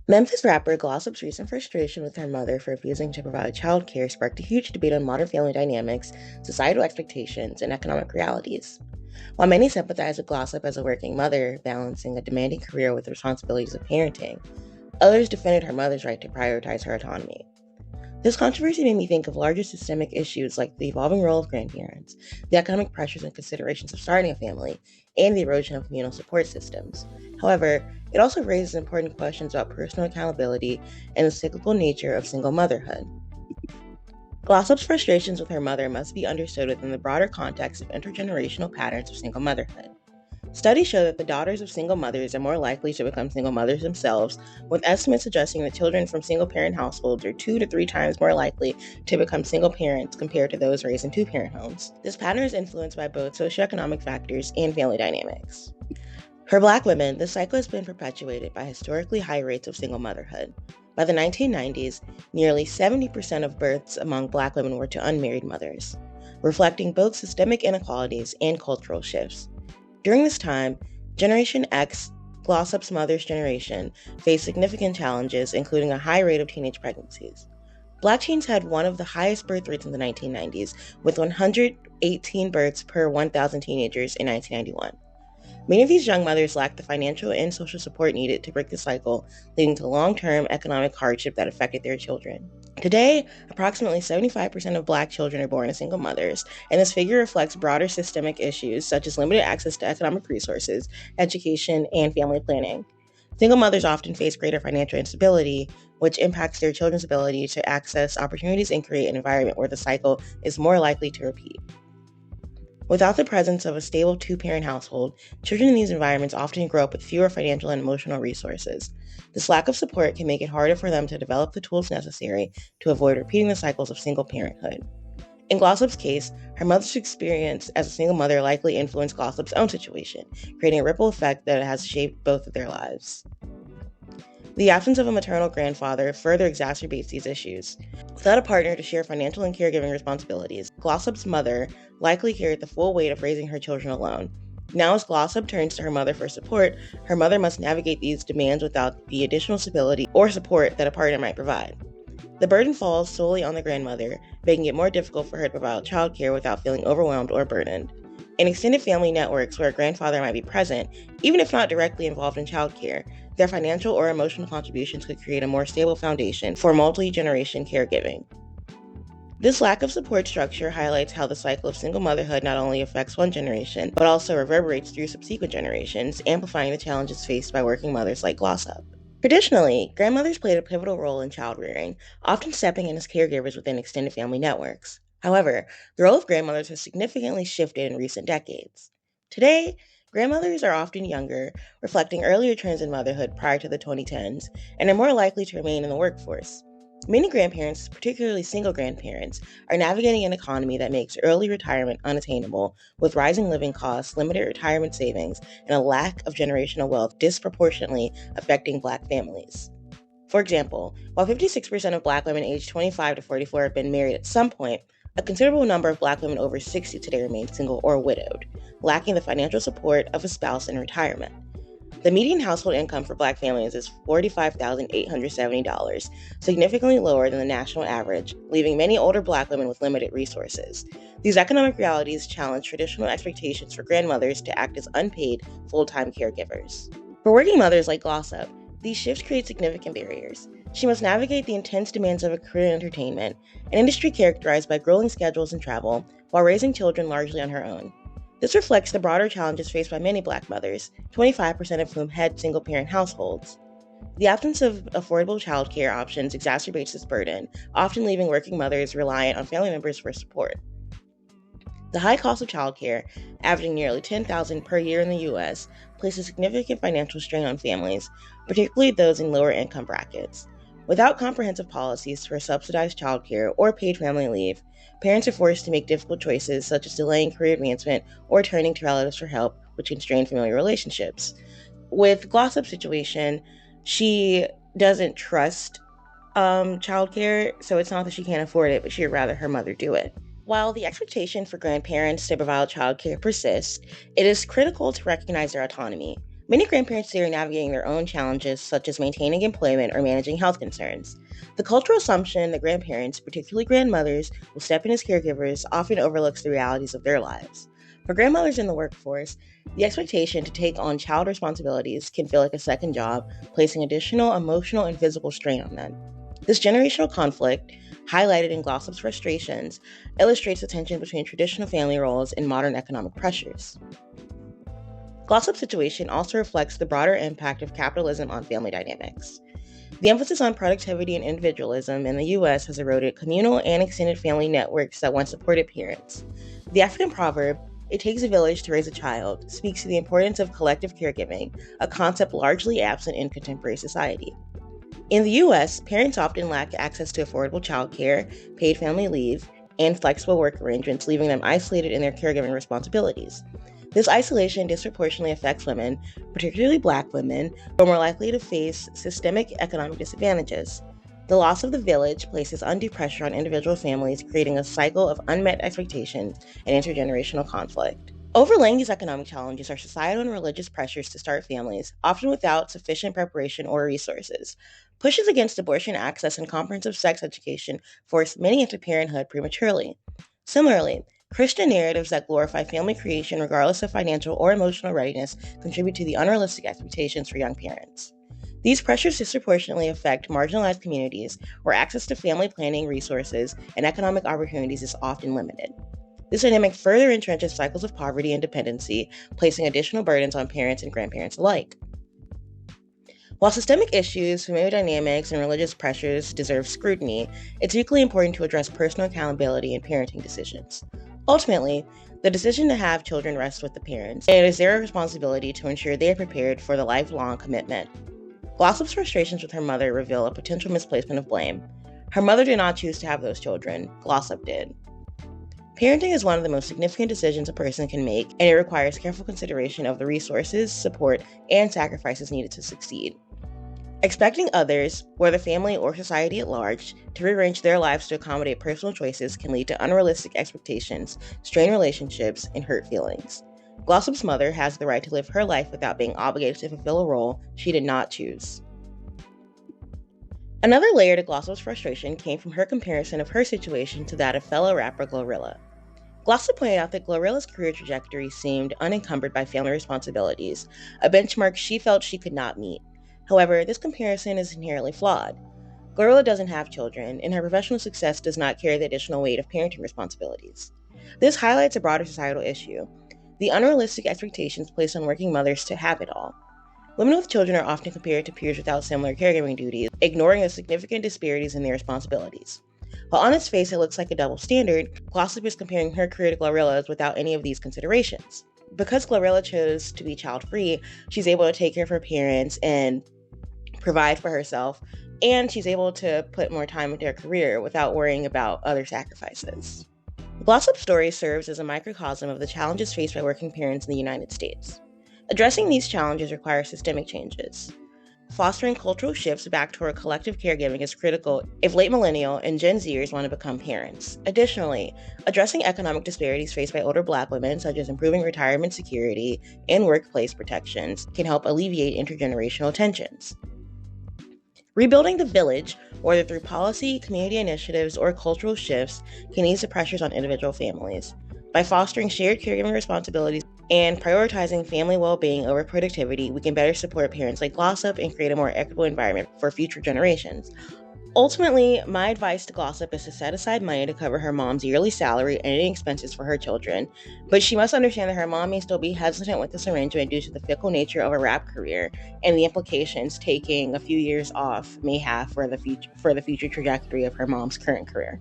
Memphis rapper Glossop's recent frustration with her mother for refusing to provide childcare sparked a huge debate on modern family dynamics, societal expectations, and economic realities. While many sympathize with Glossop as a working mother, balancing a demanding career with the responsibilities of parenting, others defended her mother's right to prioritize her autonomy. This controversy made me think of larger systemic issues like the evolving role of grandparents, the economic pressures and considerations of starting a family, and the erosion of communal support systems. However, it also raises important questions about personal accountability and the cyclical nature of single motherhood. Glossop's frustrations with her mother must be understood within the broader context of intergenerational patterns of single motherhood. Studies show that the daughters of single mothers are more likely to become single mothers themselves, with estimates suggesting that children from single parent households are 2 to 3 times more likely to become single parents compared to those raised in two parent homes. This pattern is influenced by both socioeconomic factors and family dynamics. For Black women, this cycle has been perpetuated by historically high rates of single motherhood. By the 1990s, nearly 70% of births among Black women were to unmarried mothers, reflecting both systemic inequalities and cultural shifts. During this time, Generation X, Glossop's mother's generation, faced significant challenges, including a high rate of teenage pregnancies. Black teens had one of the highest birth rates in the 1990s, with 118 births per 1,000 teenagers in 1991. Many of these young mothers lacked the financial and social support needed to break the cycle, leading to long-term economic hardship that affected their children. Today, approximately 75% of Black children are born to single mothers, and this figure reflects broader systemic issues such as limited access to economic resources, education, and family planning. Single mothers often face greater financial instability, which impacts their children's ability to access opportunities and create an environment where the cycle is more likely to repeat. Without the presence of a stable two-parent household, children in these environments often grow up with fewer financial and emotional resources. This lack of support can make it harder for them to develop the tools necessary to avoid repeating the cycles of single parenthood. In Glossop's case, her mother's experience as a single mother likely influenced Glossop's own situation, creating a ripple effect that has shaped both of their lives. The absence of a maternal grandfather further exacerbates these issues. Without a partner to share financial and caregiving responsibilities, Glossop's mother likely carried the full weight of raising her children alone. Now, as Glossop turns to her mother for support, her mother must navigate these demands without the additional stability or support that a partner might provide. The burden falls solely on the grandmother, making it more difficult for her to provide childcare without feeling overwhelmed or burdened. In extended family networks where a grandfather might be present, even if not directly involved in childcare, their financial or emotional contributions could create a more stable foundation for multi-generation caregiving. This lack of support structure highlights how the cycle of single motherhood not only affects one generation, but also reverberates through subsequent generations, amplifying the challenges faced by working mothers like Glossop. Traditionally, grandmothers played a pivotal role in child rearing, often stepping in as caregivers within extended family networks. However, the role of grandmothers has significantly shifted in recent decades. Today, grandmothers are often younger, reflecting earlier trends in motherhood prior to the 2010s, and are more likely to remain in the workforce. Many grandparents, particularly single grandparents, are navigating an economy that makes early retirement unattainable, with rising living costs, limited retirement savings, and a lack of generational wealth disproportionately affecting Black families. For example, while 56% of Black women aged 25 to 44 have been married at some point, a considerable number of Black women over 60 today remain single or widowed, lacking the financial support of a spouse in retirement. The median household income for Black families is $45,870, significantly lower than the national average, leaving many older Black women with limited resources. These economic realities challenge traditional expectations for grandmothers to act as unpaid, full-time caregivers. For working mothers like Glossop, these shifts create significant barriers. She must navigate the intense demands of a career in entertainment, an industry characterized by grueling schedules and travel, while raising children largely on her own. This reflects the broader challenges faced by many Black mothers, 25% of whom head single-parent households. The absence of affordable childcare options exacerbates this burden, often leaving working mothers reliant on family members for support. The high cost of childcare, averaging nearly $10,000 per year in the U.S., places significant financial strain on families, particularly those in lower income brackets. Without comprehensive policies for subsidized childcare or paid family leave, parents are forced to make difficult choices such as delaying career advancement or turning to relatives for help, which can strain familiar relationships. With Glossop's situation, she doesn't trust childcare, so it's not that she can't afford it, but she'd rather her mother do it. While the expectation for grandparents to provide childcare persists, it is critical to recognize their autonomy. Many grandparents today are navigating their own challenges, such as maintaining employment or managing health concerns. The cultural assumption that grandparents, particularly grandmothers, will step in as caregivers often overlooks the realities of their lives. For grandmothers in the workforce, the expectation to take on child responsibilities can feel like a second job, placing additional emotional and physical strain on them. This generational conflict, highlighted in Glossop's frustrations, illustrates the tension between traditional family roles and modern economic pressures. Glossop's situation also reflects the broader impact of capitalism on family dynamics. The emphasis on productivity and individualism in the U.S. has eroded communal and extended family networks that once supported parents. The African proverb, "It takes a village to raise a child," speaks to the importance of collective caregiving, a concept largely absent in contemporary society. In the U.S., parents often lack access to affordable childcare, paid family leave, and flexible work arrangements, leaving them isolated in their caregiving responsibilities. This isolation disproportionately affects women, particularly Black women, who are more likely to face systemic economic disadvantages. The loss of the village places undue pressure on individual families, creating a cycle of unmet expectations and intergenerational conflict. Overlaying these economic challenges are societal and religious pressures to start families, often without sufficient preparation or resources. Pushes against abortion access and comprehensive sex education force many into parenthood prematurely. Similarly, Christian narratives that glorify family creation regardless of financial or emotional readiness contribute to the unrealistic expectations for young parents. These pressures disproportionately affect marginalized communities where access to family planning resources and economic opportunities is often limited. This dynamic further entrenches cycles of poverty and dependency, placing additional burdens on parents and grandparents alike. While systemic issues, family dynamics, and religious pressures deserve scrutiny, it's equally important to address personal accountability in parenting decisions. Ultimately, the decision to have children rests with the parents, and it is their responsibility to ensure they are prepared for the lifelong commitment. Glossop's frustrations with her mother reveal a potential misplacement of blame. Her mother did not choose to have those children, Glossop did. Parenting is one of the most significant decisions a person can make, and it requires careful consideration of the resources, support, and sacrifices needed to succeed. Expecting others, whether family or society at large, to rearrange their lives to accommodate personal choices can lead to unrealistic expectations, strained relationships, and hurt feelings. Glossop's mother has the right to live her life without being obligated to fulfill a role she did not choose. Another layer to Glossop's frustration came from her comparison of her situation to that of fellow rapper Glorilla. Glossop pointed out that Glorilla's career trajectory seemed unencumbered by family responsibilities, a benchmark she felt she could not meet. However, this comparison is inherently flawed. Glorilla doesn't have children, and her professional success does not carry the additional weight of parenting responsibilities. This highlights a broader societal issue: the unrealistic expectations placed on working mothers to have it all. Women with children are often compared to peers without similar caregiving duties, ignoring the significant disparities in their responsibilities. While on its face it looks like a double standard, Glossop is comparing her career to Glorilla's without any of these considerations. Because Glorilla chose to be child-free, she's able to take care of her parents and provide for herself, and she's able to put more time into her career without worrying about other sacrifices. Glossop's story serves as a microcosm of the challenges faced by working parents in the United States. Addressing these challenges requires systemic changes. Fostering cultural shifts back toward collective caregiving is critical if late millennial and Gen Zers want to become parents. Additionally, addressing economic disparities faced by older Black women, such as improving retirement security and workplace protections, can help alleviate intergenerational tensions. Rebuilding the village, whether through policy, community initiatives, or cultural shifts, can ease the pressures on individual families. By fostering shared caregiving responsibilities and prioritizing family well-being over productivity, we can better support parents like Glossop and create a more equitable environment for future generations. Ultimately, my advice to Glossop is to set aside money to cover her mom's yearly salary and any expenses for her children, but she must understand that her mom may still be hesitant with this arrangement due to the fickle nature of a rap career and the implications taking a few years off may have for the future trajectory of her mom's current career.